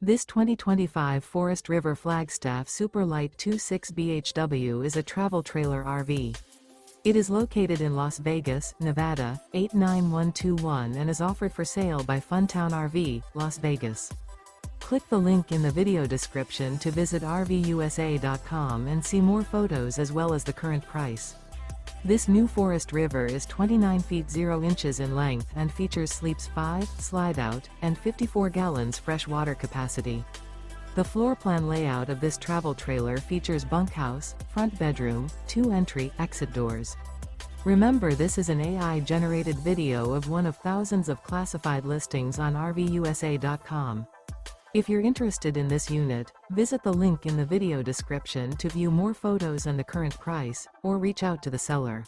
This 2025 Forest River Flagstaff Super Lite 26 BHW is a travel trailer RV. It is located in Las Vegas, Nevada, 89121 and is offered for sale by Funtown RV, Las Vegas. Click the link in the video description to visit RVUSA.com and see more photos as well as the current price. This new Forest River is 29 feet 0 inches in length and features sleeps 5, Slideout, and 54 gallons fresh water capacity. The floor plan layout of this travel trailer features bunkhouse, front bedroom, 2 entry/exit doors. Remember, this is an AI-generated video of one of thousands of classified listings on RVUSA.com. If you're interested in this unit, visit the link in the video description to view more photos and the current price, or reach out to the seller.